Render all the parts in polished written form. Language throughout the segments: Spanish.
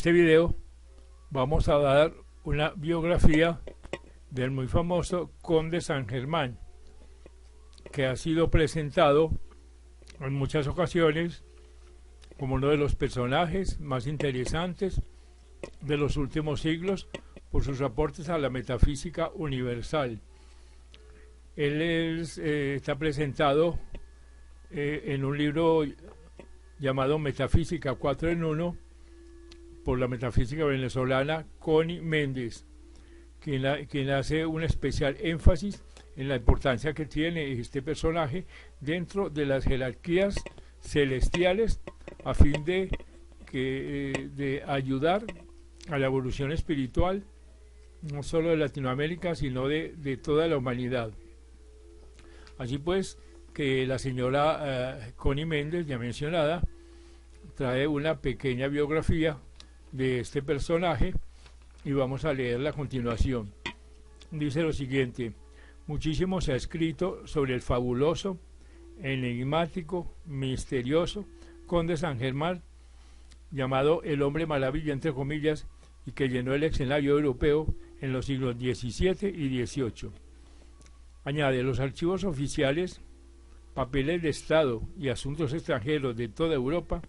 este video vamos a dar una biografía del muy famoso Conde San Germán, que ha sido presentado en muchas ocasiones como uno de los personajes más interesantes de los últimos siglos por sus aportes a la metafísica universal. Él está presentado en un libro llamado Metafísica 4 en 1 por la metafísica venezolana Connie Méndez, quien hace un especial énfasis en la importancia que tiene este personaje dentro de las jerarquías celestiales a fin de ayudar a la evolución espiritual no solo de Latinoamérica sino de toda la humanidad. Así pues que la señora Connie Méndez, ya mencionada, trae una pequeña biografía de este personaje y vamos a leerla a continuación. Dice lo siguiente: muchísimo se ha escrito sobre el fabuloso, enigmático, misterioso Conde San Germán, llamado el hombre maravilla entre comillas, y que llenó el escenario europeo en los siglos XVII y XVIII. Añade: los archivos oficiales, papeles de Estado y asuntos extranjeros de toda Europa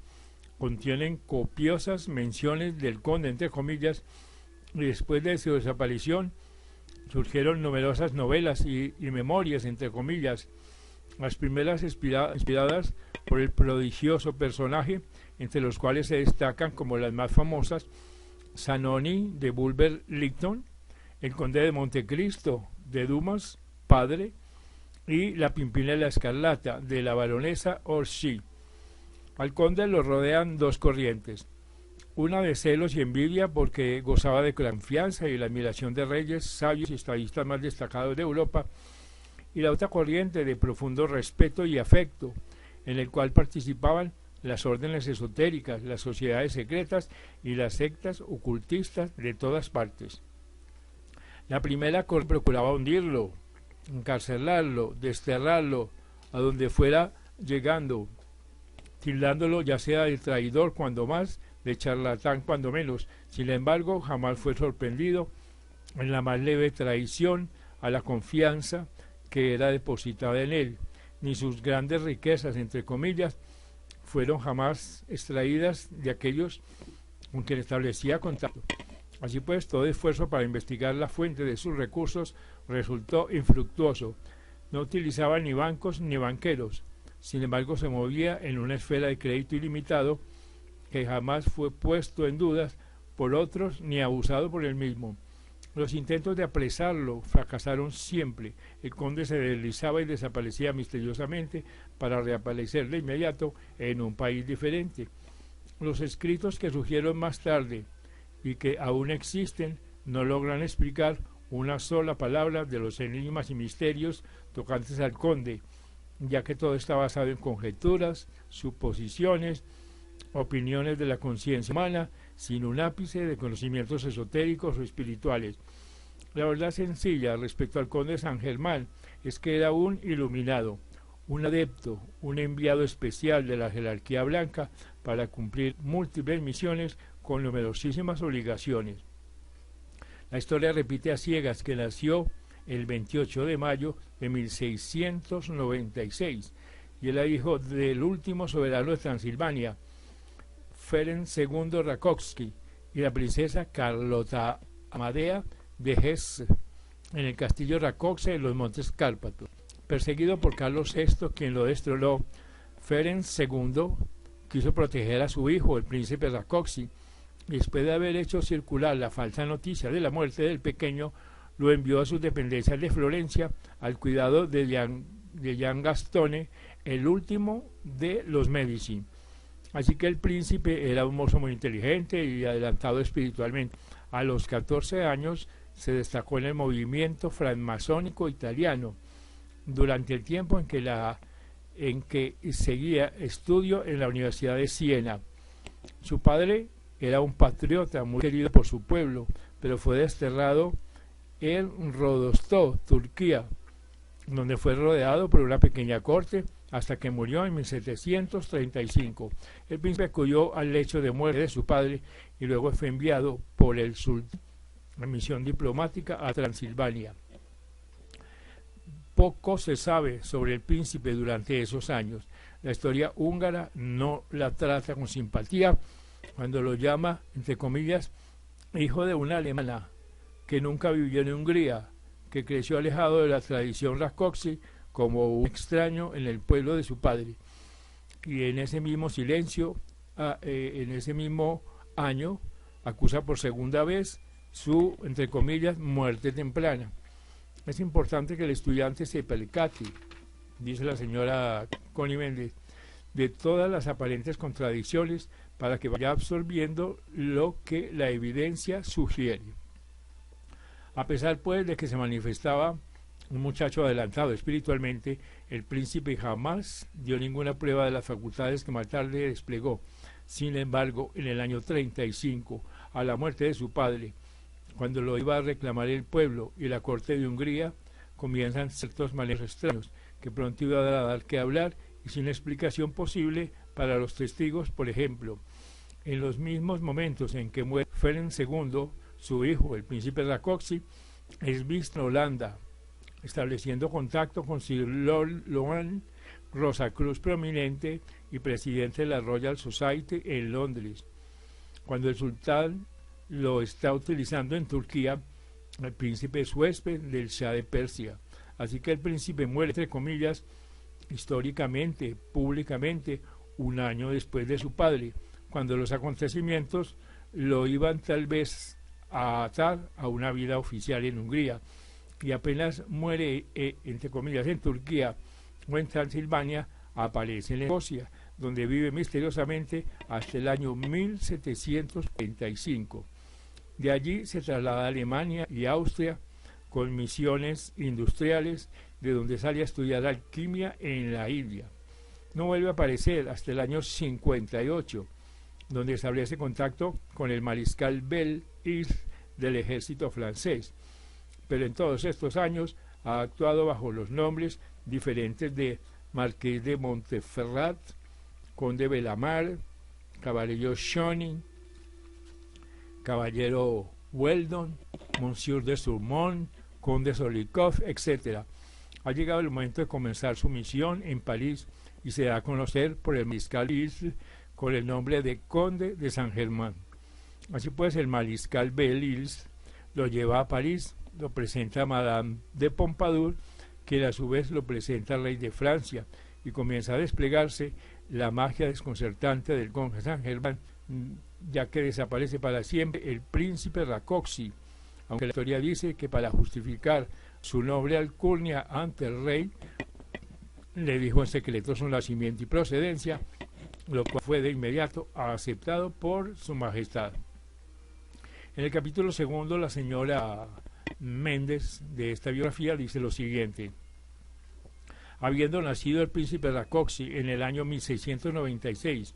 contienen copiosas menciones del conde entre comillas, y después de su desaparición surgieron numerosas novelas y memorias entre comillas, las primeras inspiradas por el prodigioso personaje, entre los cuales se destacan como las más famosas Zanoni de Bulwer-Lytton, el conde de Montecristo de Dumas padre y la Pimpinela de la Escarlata de la baronesa Orsi. Al conde lo rodean dos corrientes, una de celos y envidia porque gozaba de confianza y la admiración de reyes, sabios y estadistas más destacados de Europa, y la otra corriente de profundo respeto y afecto, en el cual participaban las órdenes esotéricas, las sociedades secretas y las sectas ocultistas de todas partes. La primera corriente procuraba hundirlo, encarcelarlo, desterrarlo a donde fuera llegando, tildándolo ya sea de traidor cuando más, de charlatán cuando menos. Sin embargo, jamás fue sorprendido en la más leve traición a la confianza que era depositada en él, ni sus grandes riquezas, entre comillas, fueron jamás extraídas de aquellos con quien establecía contacto. Así pues, todo esfuerzo para investigar la fuente de sus recursos resultó infructuoso. No utilizaba ni bancos ni banqueros. Sin embargo, se movía en una esfera de crédito ilimitado que jamás fue puesto en dudas por otros ni abusado por él mismo. Los intentos de apresarlo fracasaron siempre. El conde se deslizaba y desaparecía misteriosamente para reaparecer de inmediato en un país diferente. Los escritos que surgieron más tarde y que aún existen no logran explicar una sola palabra de los enigmas y misterios tocantes al conde, ya que todo está basado en conjeturas, suposiciones, opiniones de la conciencia humana, sin un ápice de conocimientos esotéricos o espirituales. La verdad sencilla respecto al conde San Germán es que era un iluminado, un adepto, un enviado especial de la jerarquía blanca para cumplir múltiples misiones con numerosísimas obligaciones. La historia repite a ciegas que nació el 28 de mayo de 1696 y era hijo del último soberano de Transilvania, Ferenc II Rakowski, y la princesa Carlota Amadea de Hesse, en el castillo Rákóczi en los montes Cárpatos. Perseguido por Carlos VI, quien lo destronó, Ferenc II quiso proteger a su hijo, el príncipe Rákóczi, y después de haber hecho circular la falsa noticia de la muerte del pequeño, lo envió a sus dependencias de Florencia al cuidado de Gian Gastone, el último de los Medici. Así que el príncipe era un mozo muy inteligente y adelantado espiritualmente. A los 14 años se destacó en el movimiento francmasónico italiano, durante el tiempo en que seguía estudio en la Universidad de Siena. Su padre era un patriota muy querido por su pueblo, pero fue desterrado en Rodostó, Turquía, donde fue rodeado por una pequeña corte hasta que murió en 1735. El príncipe acudió al lecho de muerte de su padre y luego fue enviado por el sultán en misión diplomática a Transilvania. Poco se sabe sobre el príncipe durante esos años. La historia húngara no la trata con simpatía cuando lo llama, entre comillas, hijo de una alemana que nunca vivió en Hungría, que creció alejado de la tradición Rákóczi como un extraño en el pueblo de su padre. Y en ese mismo silencio, en ese mismo año, acusa por segunda vez su, entre comillas, muerte temprana. Es importante que el estudiante se percate, dice la señora Connie Méndez, de todas las aparentes contradicciones para que vaya absorbiendo lo que la evidencia sugiere. A pesar pues de que se manifestaba un muchacho adelantado espiritualmente, el príncipe jamás dio ninguna prueba de las facultades que más tarde desplegó. Sin embargo, en el año 35, a la muerte de su padre, cuando lo iba a reclamar el pueblo y la corte de Hungría, comienzan ciertos manejos extraños que pronto iba a dar que hablar y sin explicación posible para los testigos. Por ejemplo, en los mismos momentos en que muere Ferenc II, su hijo, el príncipe Rákóczi, es visto en Holanda, estableciendo contacto con Sir Loan Rosacruz prominente y presidente de la Royal Society en Londres. Cuando el sultán lo está utilizando en Turquía, el príncipe es huésped del Shah de Persia. Así que el príncipe muere, entre comillas, históricamente, públicamente, un año después de su padre, cuando los acontecimientos lo iban tal vez a atar a una vida oficial en Hungría, y apenas muere, entre comillas, en Turquía o en Transilvania, aparece en Escocia, donde vive misteriosamente hasta el año 1735. De allí se traslada a Alemania y Austria con misiones industriales, de donde sale a estudiar alquimia en la India. No vuelve a aparecer hasta el año 58, donde establece contacto con el mariscal Belle-Isle del ejército francés. Pero en todos estos años ha actuado bajo los nombres diferentes de Marqués de Montferrat, Conde Belamar, Caballero Schoening, Caballero Weldon, Monsieur de Surmont, Conde Solikov, etc. Ha llegado el momento de comenzar su misión en París y se da a conocer por el mariscal Isle con el nombre de Conde de Saint-Germain. Así pues, el mariscal Belle-Isle lo lleva a París, lo presenta a Madame de Pompadour, que a su vez lo presenta al rey de Francia, y comienza a desplegarse la magia desconcertante del conde Saint-Germain, ya que desaparece para siempre el príncipe Rákóczi, aunque la historia dice que para justificar su noble alcurnia ante el rey, le dijo en secreto su nacimiento y procedencia, lo cual fue de inmediato aceptado por su majestad. En el capítulo segundo, la señora Méndez de esta biografía dice lo siguiente: habiendo nacido el príncipe Rákóczi en el año 1696,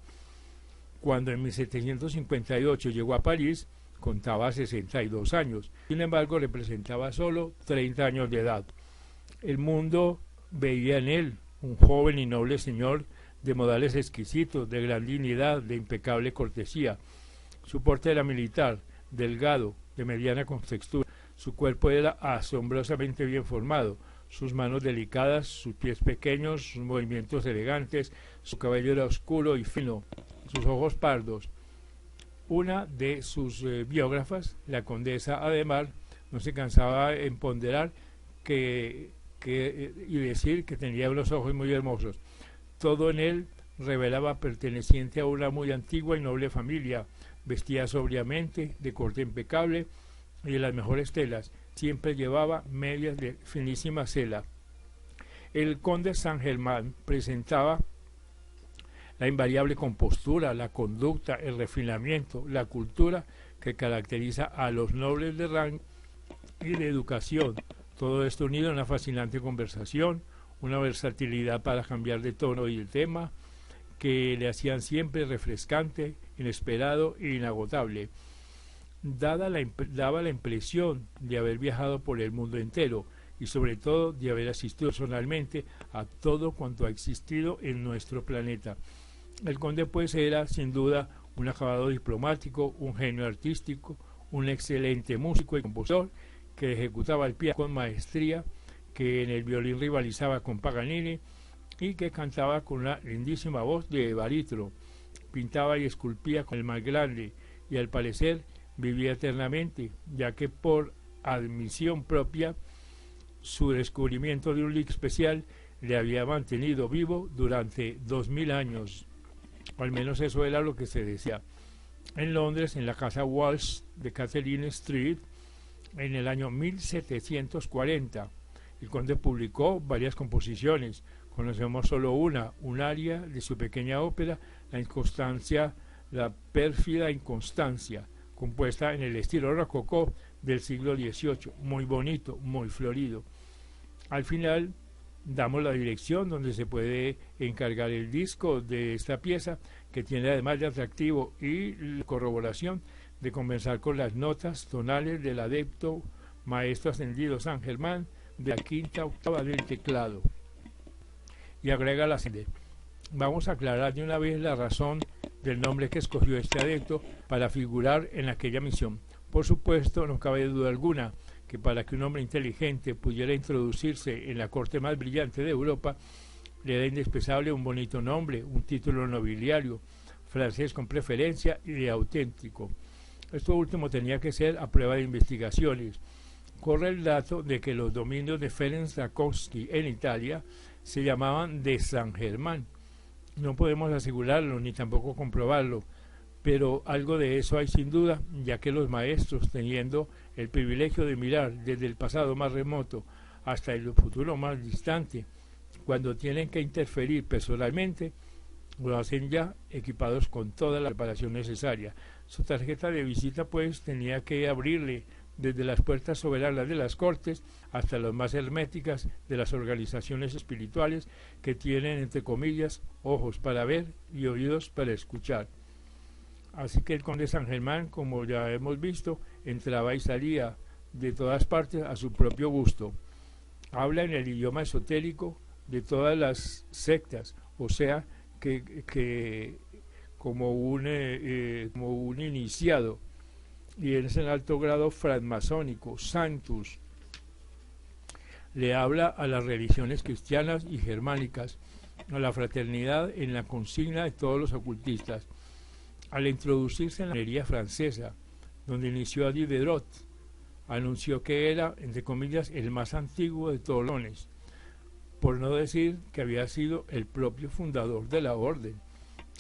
cuando en 1758 llegó a París, contaba 62 años, sin embargo representaba solo 30 años de edad. El mundo veía en él un joven y noble señor de modales exquisitos, de gran dignidad, de impecable cortesía. Su porte era militar, delgado, de mediana contextura. Su cuerpo era asombrosamente bien formado, sus manos delicadas, sus pies pequeños, sus movimientos elegantes, su cabello era oscuro y fino, sus ojos pardos. Una de sus biógrafas, la condesa Ademar, no se cansaba en ponderar y decir que tenía unos ojos muy hermosos. Todo en él revelaba perteneciente a una muy antigua y noble familia, vestía sobriamente, de corte impecable y de las mejores telas. Siempre llevaba medias de finísima seda. El conde Saint-Germain presentaba la invariable compostura, la conducta, el refinamiento, la cultura que caracteriza a los nobles de rango y de educación. Todo esto unido a una fascinante conversación, una versatilidad para cambiar de tono y de tema, que le hacían siempre refrescante, inesperado e inagotable. Daba la impresión de haber viajado por el mundo entero, y sobre todo de haber asistido personalmente a todo cuanto ha existido en nuestro planeta. El conde pues era sin duda un acabado diplomático, un genio artístico, un excelente músico y compositor que ejecutaba el piano con maestría, que en el violín rivalizaba con Paganini y que cantaba con una lindísima voz de barítono, pintaba y esculpía con el más grande y al parecer vivía eternamente, ya que por admisión propia su descubrimiento de un lic especial le había mantenido vivo durante 2000 años, o al menos eso era lo que se decía. En Londres, en la casa Walsh de Catherine Street, en el año 1740, el conde publicó varias composiciones. Conocemos solo una, un aria de su pequeña ópera, La pérfida inconstancia, compuesta en el estilo rococó del siglo XVIII, muy bonito, muy florido. Al final damos la dirección donde se puede encargar el disco de esta pieza, que tiene además de atractivo y la corroboración de comenzar con las notas tonales del adepto maestro ascendido San Germán de la quinta octava del teclado. Y agrega la siguiente. Vamos a aclarar de una vez la razón del nombre que escogió este adepto para figurar en aquella misión. Por supuesto, no cabe duda alguna que para que un hombre inteligente pudiera introducirse en la corte más brillante de Europa, le era indispensable un bonito nombre, un título nobiliario, francés con preferencia y de auténtico. Esto último tenía que ser a prueba de investigaciones. Corre el dato de que los dominios de Ferenc Rakowski en Italia se llamaban de San Germán. No podemos asegurarlo ni tampoco comprobarlo, pero algo de eso hay sin duda, ya que los maestros, teniendo el privilegio de mirar desde el pasado más remoto hasta el futuro más distante, cuando tienen que interferir personalmente, lo hacen ya equipados con toda la preparación necesaria. Su tarjeta de visita pues tenía que abrirle desde las puertas soberanas de las cortes hasta las más herméticas de las organizaciones espirituales que tienen, entre comillas, ojos para ver y oídos para escuchar. Así que el conde San Germán, como ya hemos visto, entraba y salía de todas partes a su propio gusto. Habla en el idioma esotérico de todas las sectas, o sea, que como un iniciado, y es en alto grado francmasónico, Sanctus. Le habla a las religiones cristianas y germánicas, a la fraternidad en la consigna de todos los ocultistas. Al introducirse en la minería francesa, donde inició a Diderot, anunció que era, entre comillas, el más antiguo de todos los órdenes, por no decir que había sido el propio fundador de la orden.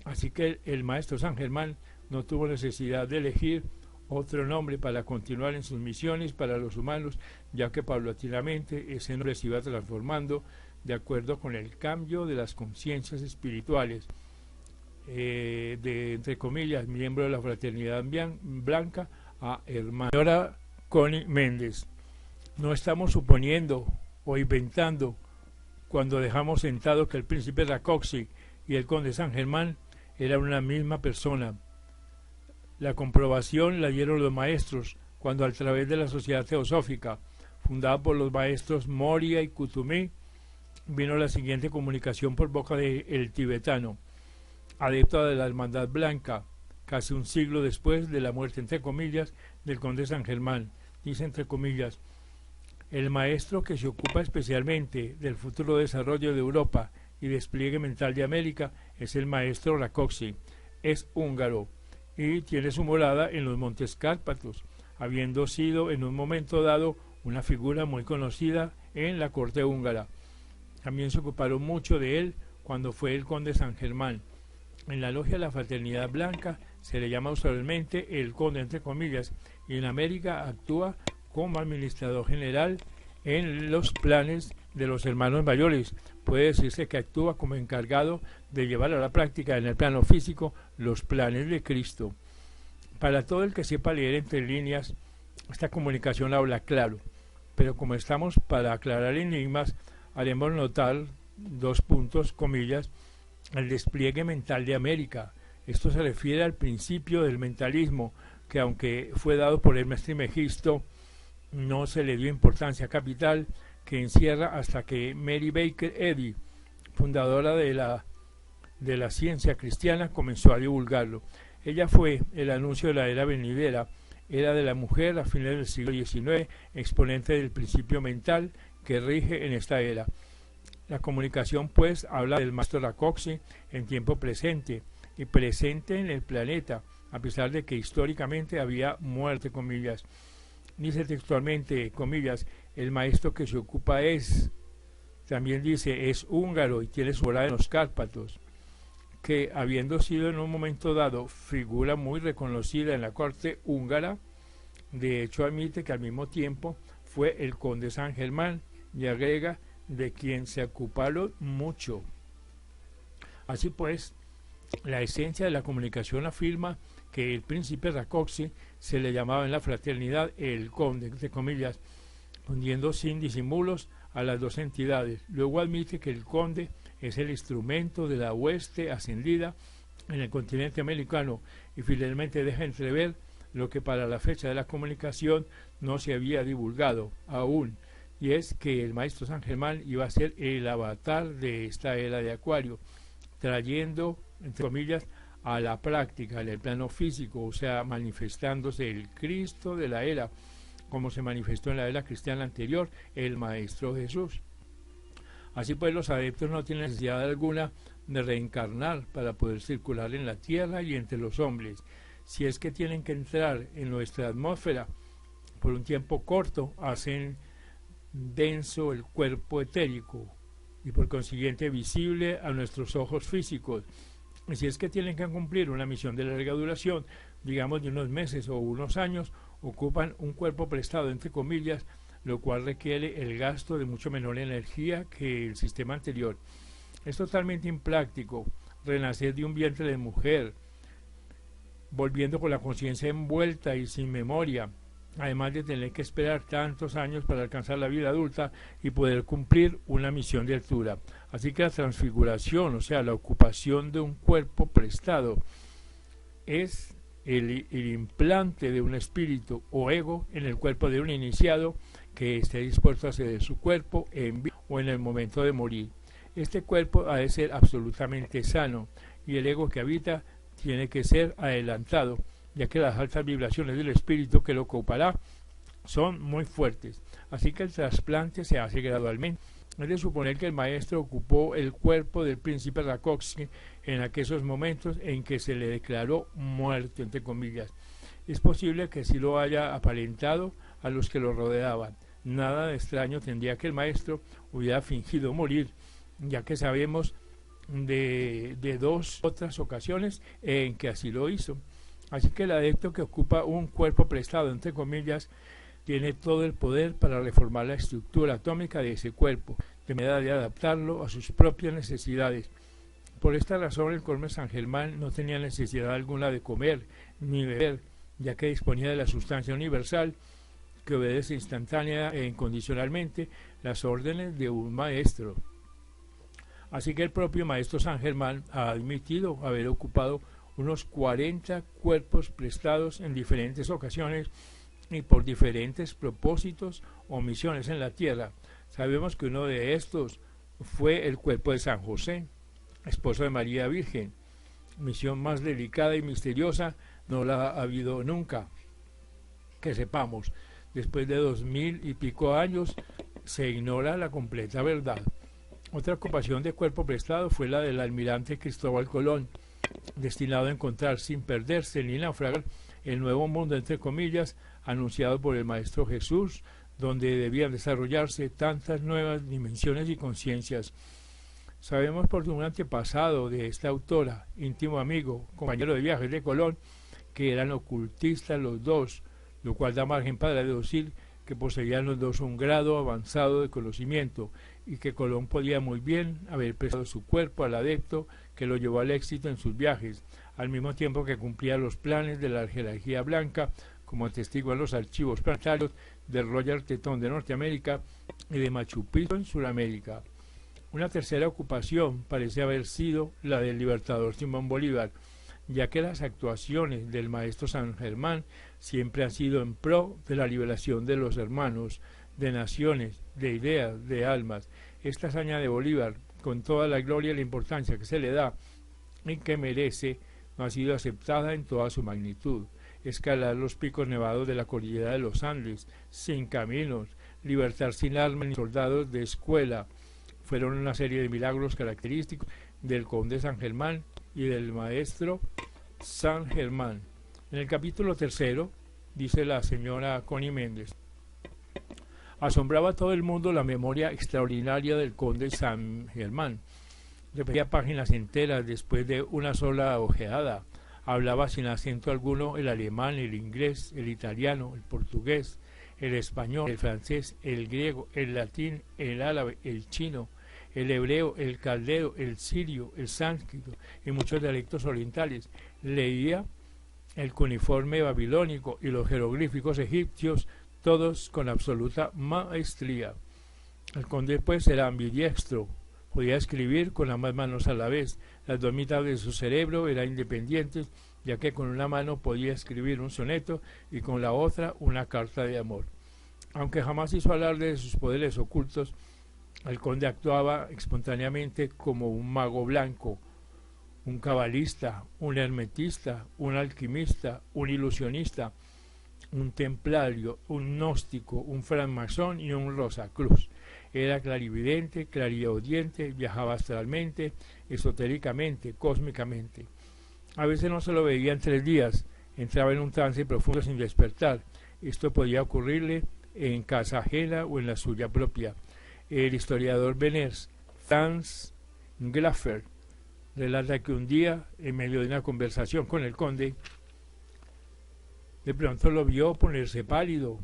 Así que el maestro San Germán no tuvo necesidad de elegir otro nombre para continuar en sus misiones para los humanos, ya que paulatinamente ese nombre se iba transformando de acuerdo con el cambio de las conciencias espirituales, de, entre comillas, miembro de la fraternidad blanca a hermano. Señora Connie Méndez, no estamos suponiendo o inventando cuando dejamos sentado que el príncipe Rákóczi y el conde San Germán eran una misma persona. La comprobación la dieron los maestros cuando a través de la Sociedad Teosófica, fundada por los maestros Moria y Kuthumi, vino la siguiente comunicación por boca de el tibetano, adepto de la Hermandad Blanca, casi un siglo después de la muerte, entre comillas, del conde San Germán. Dice entre comillas: el maestro que se ocupa especialmente del futuro desarrollo de Europa y despliegue mental de América es el maestro Rákóczi. Es húngaro y tiene su morada en los Montes Cárpatos, habiendo sido en un momento dado una figura muy conocida en la corte húngara. También se ocuparon mucho de él cuando fue el conde San Germán. En la logia de la Fraternidad Blanca se le llama usualmente el conde, entre comillas, y en América actúa como administrador general en los planes de los hermanos mayores. Puede decirse que actúa como encargado de llevar a la práctica en el plano físico los planes de Cristo. Para todo el que sepa leer entre líneas, esta comunicación habla claro, pero como estamos para aclarar enigmas, haremos notar dos puntos, comillas, el despliegue mental de América. Esto se refiere al principio del mentalismo, que aunque fue dado por Hermes Trismegisto, no se le dio importancia capital, que encierra hasta que Mary Baker Eddy, fundadora de la ciencia cristiana, comenzó a divulgarlo. Ella fue el anuncio de la era venidera, era de la mujer a fines del siglo XIX, exponente del principio mental que rige en esta era. La comunicación, pues, habla del maestro Rakoczy en tiempo presente y presente en el planeta, a pesar de que históricamente había muerte, comillas. Dice textualmente, comillas, el maestro que se ocupa es, también dice, es húngaro y tiene su morada en los Cárpatos, que habiendo sido en un momento dado figura muy reconocida en la corte húngara, de hecho admite que al mismo tiempo fue el conde San Germán y agrega de quien se ocuparon mucho. Así pues, la esencia de la comunicación afirma que el príncipe Rakoczy se le llamaba en la fraternidad el conde, entre comillas, fundiendo sin disimulos a las dos entidades. Luego admite que el conde es el instrumento de la hueste ascendida en el continente americano y finalmente deja entrever lo que para la fecha de la comunicación no se había divulgado aún, y es que el maestro San Germán iba a ser el avatar de esta era de Acuario, trayendo, entre comillas, a la práctica, en el plano físico, o sea, manifestándose el Cristo de la era, como se manifestó en la era cristiana anterior, el Maestro Jesús. Así pues, los adeptos no tienen necesidad alguna de reencarnar para poder circular en la tierra y entre los hombres. Si es que tienen que entrar en nuestra atmósfera por un tiempo corto, hacen denso el cuerpo etérico y por consiguiente visible a nuestros ojos físicos. Y si es que tienen que cumplir una misión de larga duración, digamos de unos meses o unos años, ocupan un cuerpo prestado, entre comillas, lo cual requiere el gasto de mucho menor energía que el sistema anterior. Es totalmente impráctico renacer de un vientre de mujer, volviendo con la conciencia envuelta y sin memoria, además de tener que esperar tantos años para alcanzar la vida adulta y poder cumplir una misión de altura. Así que la transfiguración, o sea, la ocupación de un cuerpo prestado, es el implante de un espíritu o ego en el cuerpo de un iniciado que esté dispuesto a ceder su cuerpo en vida o en el momento de morir. Este cuerpo ha de ser absolutamente sano y el ego que habita tiene que ser adelantado, ya que las altas vibraciones del espíritu que lo ocupará son muy fuertes. Así que el trasplante se hace gradualmente. Es de suponer que el maestro ocupó el cuerpo del príncipe Rakoczy en aquellos momentos en que se le declaró muerto, entre comillas. Es posible que sí lo haya aparentado a los que lo rodeaban. Nada de extraño tendría que el maestro hubiera fingido morir, ya que sabemos de dos otras ocasiones en que así lo hizo. Así que el adepto que ocupa un cuerpo prestado, entre comillas, tiene todo el poder para reformar la estructura atómica de ese cuerpo, de manera de adaptarlo a sus propias necesidades. Por esta razón, el conde San Germán no tenía necesidad alguna de comer ni beber, ya que disponía de la sustancia universal que obedece instantánea e incondicionalmente las órdenes de un maestro. Así que el propio maestro San Germán ha admitido haber ocupado unos 40 cuerpos prestados en diferentes ocasiones y por diferentes propósitos o misiones en la tierra. Sabemos que uno de estos fue el cuerpo de San José, esposo de María Virgen. Misión más delicada y misteriosa no la ha habido nunca, que sepamos. Después de 2000 y pico años se ignora la completa verdad. Otra ocupación de cuerpo prestado fue la del almirante Cristóbal Colón, destinado a encontrar sin perderse ni naufragar el nuevo mundo, entre comillas, anunciado por el Maestro Jesús, donde debían desarrollarse tantas nuevas dimensiones y conciencias. Sabemos por un antepasado de esta autora, íntimo amigo, compañero de viajes de Colón, que eran ocultistas los dos, lo cual da margen para deducir que poseían los dos un grado avanzado de conocimiento y que Colón podía muy bien haber prestado su cuerpo al adepto que lo llevó al éxito en sus viajes, al mismo tiempo que cumplía los planes de la jerarquía blanca, como atestiguan los archivos planetarios de Royal Teton de Norteamérica y de Machu Picchu en Sudamérica. Una tercera ocupación parece haber sido la del libertador Simón Bolívar, ya que las actuaciones del maestro San Germán siempre han sido en pro de la liberación de los hermanos, de naciones, de ideas, de almas. Esta hazaña de Bolívar, con toda la gloria y la importancia que se le da y que merece, no ha sido aceptada en toda su magnitud. Escalar los picos nevados de la cordillera de los Andes, sin caminos, libertar sin armas ni soldados de escuela, fueron una serie de milagros característicos del conde San Germán y del maestro San Germán. En el capítulo 3, dice la señora Connie Méndez, asombraba a todo el mundo la memoria extraordinaria del conde San Germán. Repetía páginas enteras después de una sola ojeada. Hablaba sin acento alguno el alemán, el inglés, el italiano, el portugués, el español, el francés, el griego, el latín, el árabe, el chino, el hebreo, el caldeo, el sirio, el sánscrito y muchos dialectos orientales. Leía el cuneiforme babilónico y los jeroglíficos egipcios, todos con absoluta maestría. El conde pues era ambidiestro, podía escribir con ambas manos a la vez. Las dos mitades de su cerebro eran independientes, ya que con una mano podía escribir un soneto y con la otra una carta de amor. Aunque jamás hizo alarde de sus poderes ocultos, el conde actuaba espontáneamente como un mago blanco, un cabalista, un hermetista, un alquimista, un ilusionista, un templario, un gnóstico, un francmasón y un rosacruz. Era clarividente, clariaudiente, viajaba astralmente, esotéricamente, cósmicamente. A veces no se lo veía en 3 días, entraba en un trance profundo sin despertar. Esto podía ocurrirle en casa ajena o en la suya propia. El historiador Beners, Franz Glaffer, relata que un día, en medio de una conversación con el conde, de pronto lo vio ponerse pálido,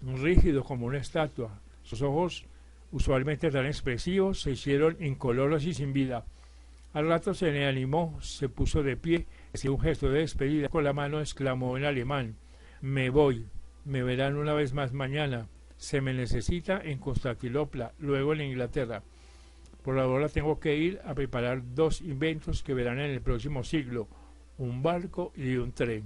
rígido como una estatua. Sus ojos, usualmente tan expresivos, se hicieron incoloros y sin vida. Al rato se le animó, se puso de pie, hizo un gesto de despedida. Con la mano exclamó en alemán: «Me voy, me verán una vez más mañana. Se me necesita en Constantinopla, luego en Inglaterra. Por ahora tengo que ir a preparar 2 inventos que verán en el próximo siglo, un barco y un tren».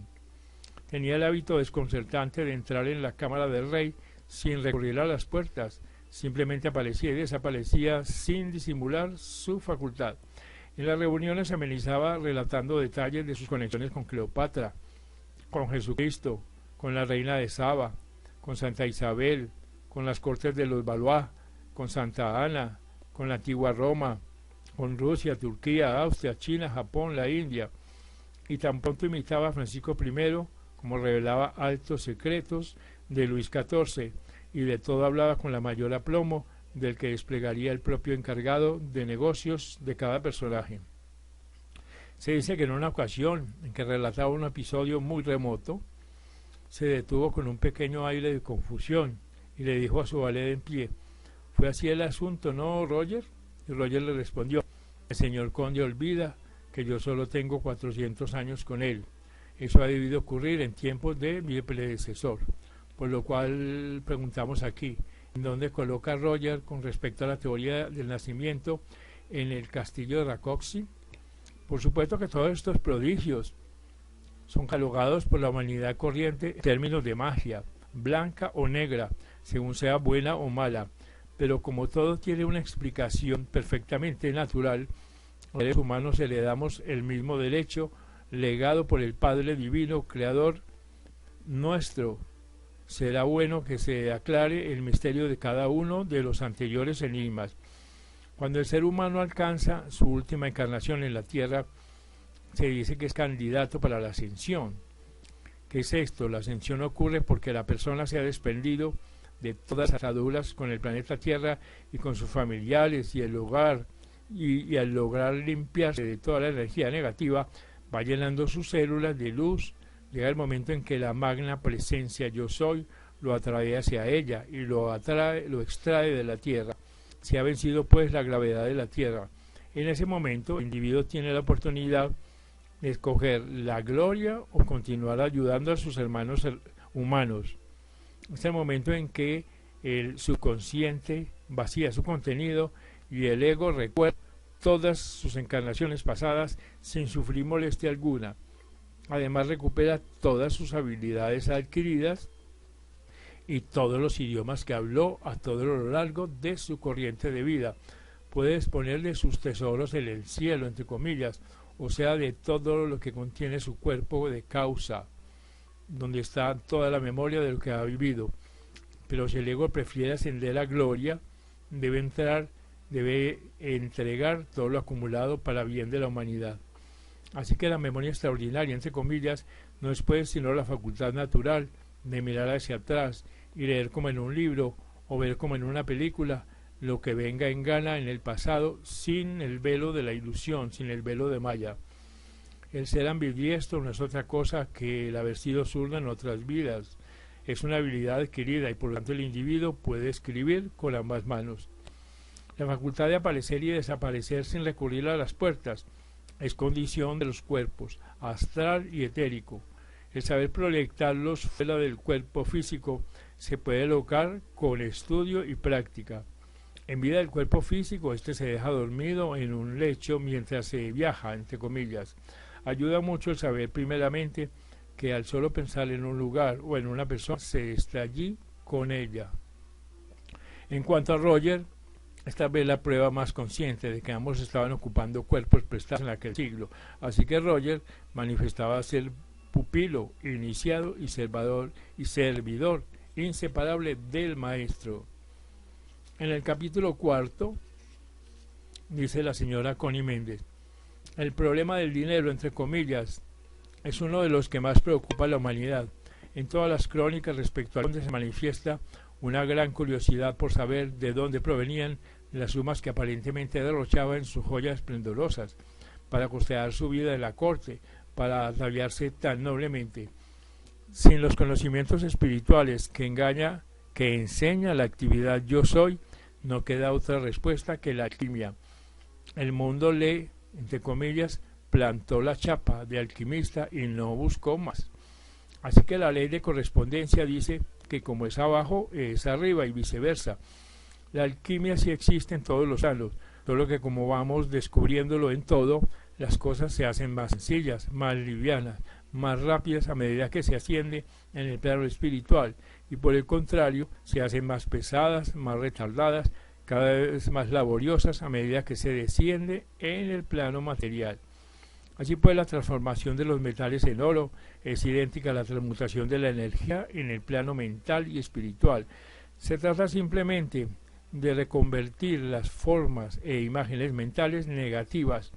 Tenía el hábito desconcertante de entrar en la cámara del rey sin recurrir a las puertas, simplemente aparecía y desaparecía sin disimular su facultad. En las reuniones se amenizaba relatando detalles de sus conexiones con Cleopatra, con Jesucristo, con la reina de Saba, con Santa Isabel, con las cortes de los Valois, con Santa Ana, con la antigua Roma, con Rusia, Turquía, Austria, China, Japón, la India, y tan pronto imitaba a Francisco I, como revelaba altos secretos de Luis XIV, y de todo hablaba con la mayor aplomo del que desplegaría el propio encargado de negocios de cada personaje. Se dice que en una ocasión en que relataba un episodio muy remoto, se detuvo con un pequeño aire de confusión y le dijo a su valet en pie: «¿Fue así el asunto, no, Roger?». Y Roger le respondió: «El señor conde olvida que yo solo tengo 400 años con él. Eso ha debido ocurrir en tiempos de mi predecesor». Por lo cual preguntamos aquí, ¿en dónde coloca Roger con respecto a la teoría del nacimiento en el castillo de Rákóczi? Por supuesto que todos estos prodigios son catalogados por la humanidad corriente en términos de magia, blanca o negra, según sea buena o mala, pero como todo tiene una explicación perfectamente natural, a los seres humanos heredamos el mismo derecho legado por el Padre Divino, Creador nuestro. Será bueno que se aclare el misterio de cada uno de los anteriores enigmas. Cuando el ser humano alcanza su última encarnación en la Tierra, se dice que es candidato para la ascensión. ¿Qué es esto? La ascensión ocurre porque la persona se ha desprendido de todas las ataduras con el planeta Tierra y con sus familiares y el hogar, y al lograr limpiarse de toda la energía negativa, va llenando sus células de luz. Llega el momento en que la magna presencia yo soy lo atrae hacia ella y lo extrae de la tierra. Se ha vencido pues la gravedad de la tierra. En ese momento el individuo tiene la oportunidad de escoger la gloria o continuar ayudando a sus hermanos humanos. Es el momento en que el subconsciente vacía su contenido y el ego recuerda todas sus encarnaciones pasadas sin sufrir molestia alguna. Además recupera todas sus habilidades adquiridas y todos los idiomas que habló a todo lo largo de su corriente de vida. Puede disponer de sus tesoros en el cielo, entre comillas, o sea, de todo lo que contiene su cuerpo de causa, donde está toda la memoria de lo que ha vivido. Pero si el ego prefiere ascender a gloria, debe entregar todo lo acumulado para bien de la humanidad. Así que la memoria extraordinaria, entre comillas, no es pues sino la facultad natural de mirar hacia atrás y leer como en un libro o ver como en una película lo que venga en gana en el pasado, sin el velo de la ilusión, sin el velo de Maya. El ser ambidiestro no es otra cosa que el haber sido zurdo en otras vidas. Es una habilidad adquirida y por lo tanto el individuo puede escribir con ambas manos. La facultad de aparecer y desaparecer sin recurrir a las puertas es condición de los cuerpos, astral y etérico. El saber proyectarlos fuera del cuerpo físico se puede lograr con estudio y práctica. En vida del cuerpo físico, este se deja dormido en un lecho mientras se viaja, entre comillas. Ayuda mucho el saber primeramente que al solo pensar en un lugar o en una persona se está allí con ella. En cuanto a Roger, esta vez la prueba más consciente de que ambos estaban ocupando cuerpos prestados en aquel siglo. Así que Roger manifestaba ser pupilo, iniciado y servidor inseparable del maestro. En el capítulo 4 dice la señora Connie Méndez: el problema del dinero, entre comillas, es uno de los que más preocupa a la humanidad. En todas las crónicas respecto a donde se manifiesta una gran curiosidad por saber de dónde provenían las sumas que aparentemente derrochaba en sus joyas esplendorosas, para costear su vida en la corte, para ataviarse tan noblemente. Sin los conocimientos espirituales que enseña la actividad yo soy, no queda otra respuesta que la alquimia. El mundo le, entre comillas, plantó la chapa de alquimista y no buscó más. Así que la ley de correspondencia dice que como es abajo, es arriba y viceversa. La alquimia sí existe en todos los planos, solo que como vamos descubriéndolo en todo, las cosas se hacen más sencillas, más livianas, más rápidas a medida que se asciende en el plano espiritual, y por el contrario, se hacen más pesadas, más retardadas, cada vez más laboriosas a medida que se desciende en el plano material. Así pues, la transformación de los metales en oro es idéntica a la transmutación de la energía en el plano mental y espiritual. Se trata simplemente de reconvertir las formas e imágenes mentales negativas,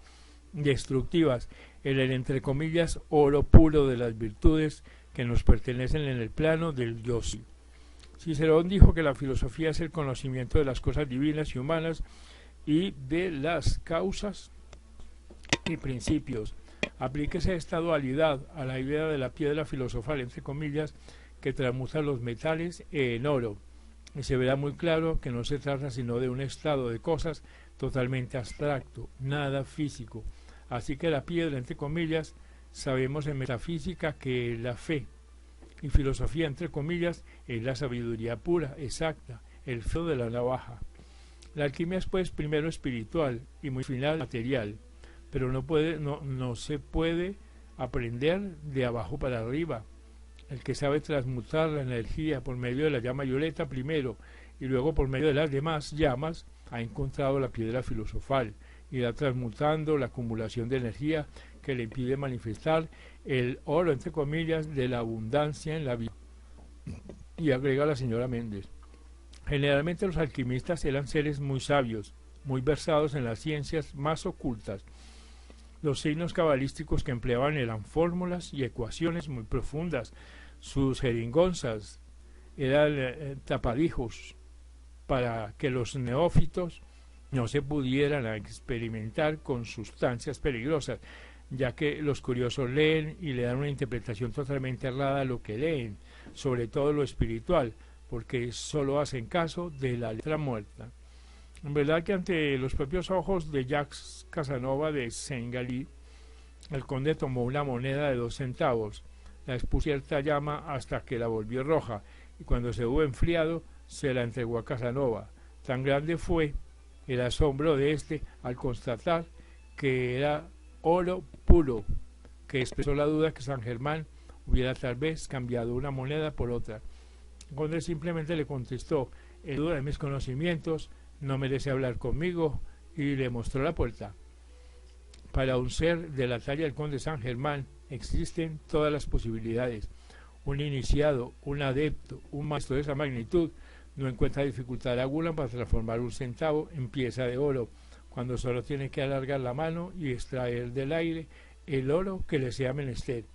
destructivas, en el, entre comillas, oro puro de las virtudes que nos pertenecen en el plano del yo soy. Cicerón dijo que la filosofía es el conocimiento de las cosas divinas y humanas y de las causas y principios. Aplíquese esta dualidad a la idea de la piedra filosofal, entre comillas, que transmuta los metales en oro, y se verá muy claro que no se trata sino de un estado de cosas totalmente abstracto, nada físico. Así que la piedra, entre comillas, sabemos en metafísica que la fe, y filosofía, entre comillas, es la sabiduría pura, exacta, el filo de la navaja. La alquimia es pues primero espiritual y muy final material, pero no se puede aprender de abajo para arriba. El que sabe transmutar la energía por medio de la llama violeta primero y luego por medio de las demás llamas ha encontrado la piedra filosofal y irá transmutando la acumulación de energía que le impide manifestar el oro, entre comillas, de la abundancia en la vida. Y agrega la señora Méndez: generalmente los alquimistas eran seres muy sabios, muy versados en las ciencias más ocultas. Los signos cabalísticos que empleaban eran fórmulas y ecuaciones muy profundas. Sus jeringonzas eran tapadijos para que los neófitos no se pudieran experimentar con sustancias peligrosas, ya que los curiosos leen y le dan una interpretación totalmente errada a lo que leen, sobre todo lo espiritual, porque solo hacen caso de la letra muerta. En verdad que ante los propios ojos de Jacques Casanova de Saint-Gally, el conde tomó una moneda de 2 centavos, la expuso a cierta llama hasta que la volvió roja, y cuando se hubo enfriado, se la entregó a Casanova. Tan grande fue el asombro de éste al constatar que era oro puro, que expresó la duda que San Germán hubiera tal vez cambiado una moneda por otra. El conde simplemente le contestó: en duda de mis conocimientos, no merece hablar conmigo, y le mostró la puerta. Para un ser de la talla del conde San Germán existen todas las posibilidades. Un iniciado, un adepto, un maestro de esa magnitud no encuentra dificultad alguna para transformar un centavo en pieza de oro, cuando solo tiene que alargar la mano y extraer del aire el oro que le sea menester.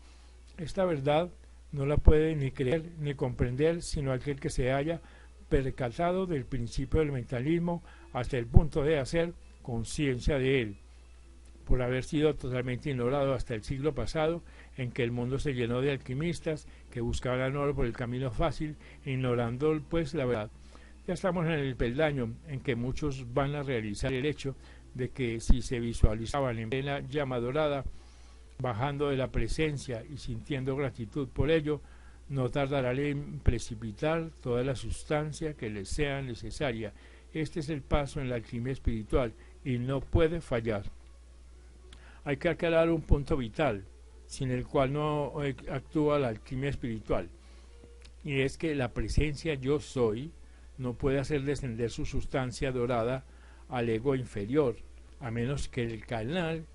Esta verdad no la puede ni creer ni comprender sino aquel que se haya percatado del principio del mentalismo hasta el punto de hacer conciencia de él, por haber sido totalmente ignorado hasta el siglo pasado, en que el mundo se llenó de alquimistas que buscaban oro por el camino fácil, ignorando pues la verdad. Ya estamos en el peldaño en que muchos van a realizar el hecho de que si se visualizaban en plena llama dorada, bajando de la presencia y sintiendo gratitud por ello, no tardarán en precipitar toda la sustancia que les sea necesaria. Este es el paso en la alquimia espiritual y no puede fallar. Hay que aclarar un punto vital, sin el cual no actúa la alquimia espiritual, y es que la presencia yo soy no puede hacer descender su sustancia dorada al ego inferior, a menos que el canal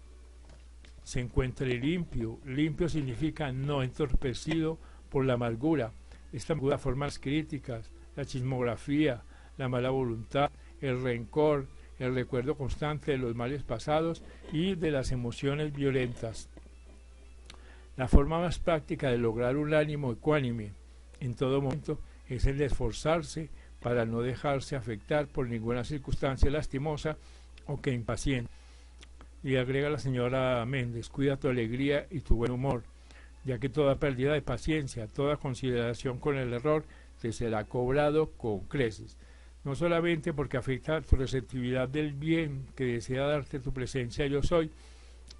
se encuentre limpio. Limpio significa no entorpecido por la amargura. Esta amargura forma las críticas, la chismografía, la mala voluntad, el rencor, el recuerdo constante de los males pasados y de las emociones violentas. La forma más práctica de lograr un ánimo ecuánime en todo momento es el de esforzarse para no dejarse afectar por ninguna circunstancia lastimosa o que impaciente. Y agrega la señora Méndez: cuida tu alegría y tu buen humor, ya que toda pérdida de paciencia, toda consideración con el error te será cobrado con creces, no solamente porque afecta tu receptividad del bien que desea darte tu presencia yo soy,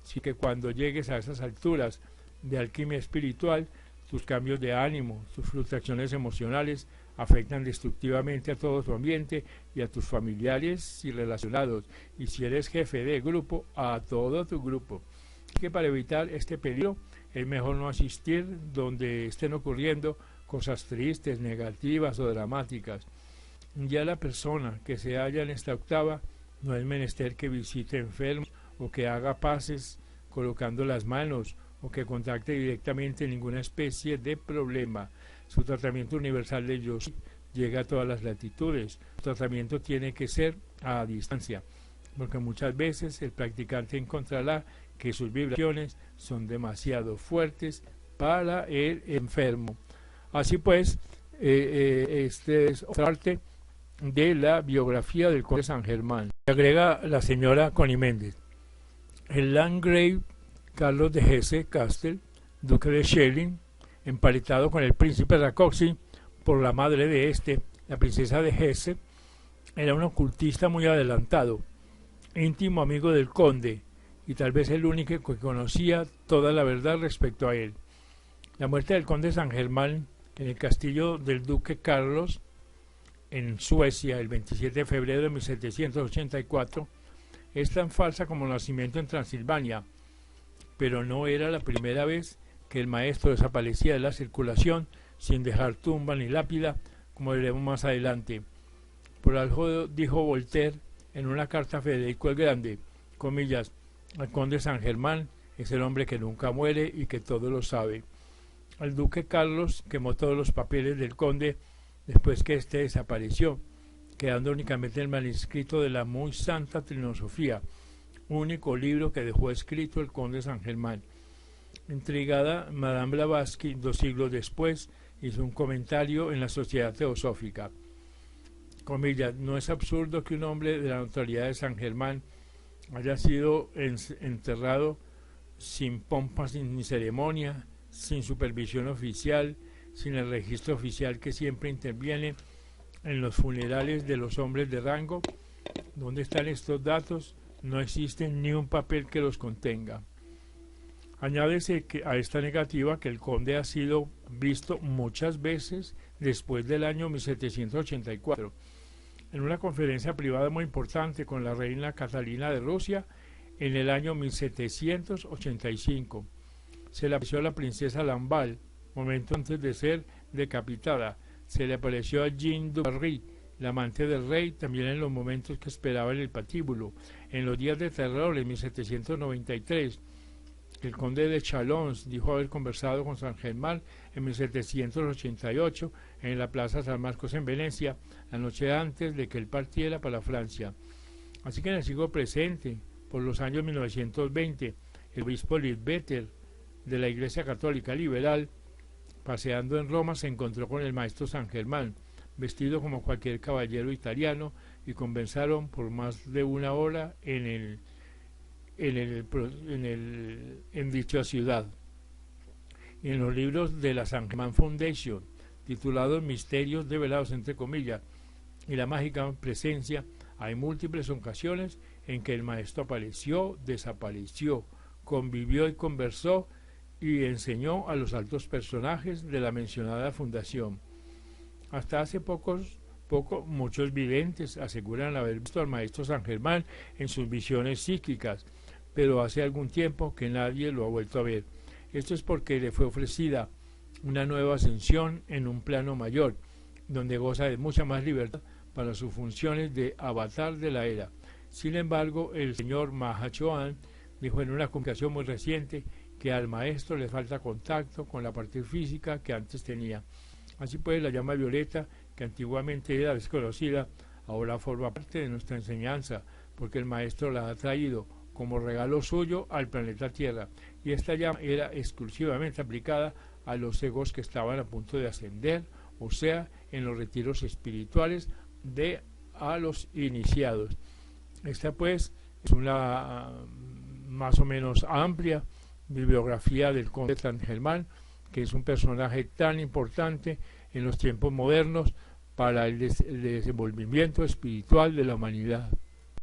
sino que cuando llegues a esas alturas de alquimia espiritual, tus cambios de ánimo, tus fluctuaciones emocionales afectan destructivamente a todo tu ambiente y a tus familiares y relacionados, y si eres jefe de grupo, a todo tu grupo. Que para evitar este peligro es mejor no asistir donde estén ocurriendo cosas tristes, negativas o dramáticas. Ya la persona que se halla en esta octava no es menester que visite enfermos o que haga paces colocando las manos o que contacte directamente ninguna especie de problema. Su tratamiento universal de yo llega a todas las latitudes. Su tratamiento tiene que ser a distancia, porque muchas veces el practicante encontrará que sus vibraciones son demasiado fuertes para el enfermo. Así pues, este es otra parte de la biografía del conde San Germán. Agrega la señora Connie Méndez: el landgrave Carlos de Hesse-Kassel, duque de Schelling, emparentado con el príncipe Rákóczi por la madre de este, la princesa de Hesse, era un ocultista muy adelantado, íntimo amigo del conde, y tal vez el único que conocía toda la verdad respecto a él. La muerte del conde San Germán en el castillo del duque Carlos, en Suecia, el 27 de febrero de 1784, es tan falsa como el nacimiento en Transilvania, pero no era la primera vez que el maestro desaparecía de la circulación sin dejar tumba ni lápida, como veremos más adelante. Por algo dijo Voltaire en una carta a Federico el Grande, comillas: el conde San Germán es el hombre que nunca muere y que todo lo sabe. El duque Carlos quemó todos los papeles del conde después que éste desapareció, quedando únicamente el manuscrito de la muy santa Trinosofía, único libro que dejó escrito el conde San Germán. Intrigada, Madame Blavatsky, 2 siglos después, hizo un comentario en la Sociedad Teosófica. Comillas: no es absurdo que un hombre de la notoriedad de San Germán haya sido enterrado sin pompas ni ceremonia, sin supervisión oficial, sin el registro oficial que siempre interviene en los funerales de los hombres de rango. ¿Dónde están estos datos? No existe ni un papel que los contenga. Añádese que a esta negativa que el conde ha sido visto muchas veces después del año 1784, en una conferencia privada muy importante con la reina Catalina de Rusia en el año 1785. Se le apareció a la princesa Lamballe, momento antes de ser decapitada, se le apareció a Jean du Barry, la amante del rey, también en los momentos que esperaba en el patíbulo. En los días de terror, en 1793, el conde de Chalons dijo haber conversado con San Germán en 1788 en la plaza San Marcos en Venecia, la noche antes de que él partiera para Francia. Así que en el siglo presente, por los años 1920, el obispo Lidbetter de la Iglesia Católica Liberal, paseando en Roma, se encontró con el maestro San Germán, vestido como cualquier caballero italiano, y conversaron por más de una hora en dicha ciudad. En los libros de la San Germán Foundation, titulados Misterios develados entre comillas y la mágica presencia, hay múltiples ocasiones en que el maestro apareció, desapareció, convivió y conversó y enseñó a los altos personajes de la mencionada fundación. Hasta hace poco, muchos videntes aseguran haber visto al maestro San Germán en sus visiones psíquicas, pero hace algún tiempo que nadie lo ha vuelto a ver. Esto es porque le fue ofrecida una nueva ascensión en un plano mayor, donde goza de mucha más libertad para sus funciones de avatar de la era. Sin embargo, el señor Mahachohan dijo en una comunicación muy reciente que al maestro le falta contacto con la parte física que antes tenía. Así pues, la llama violeta, que antiguamente era desconocida, ahora forma parte de nuestra enseñanza, porque el maestro la ha traído como regalo suyo al planeta Tierra, y esta llama era exclusivamente aplicada a los egos que estaban a punto de ascender, o sea, en los retiros espirituales a los iniciados. Esta pues es una más o menos amplia bibliografía del conde de San Germán, que es un personaje tan importante en los tiempos modernos para el desenvolvimiento espiritual de la humanidad.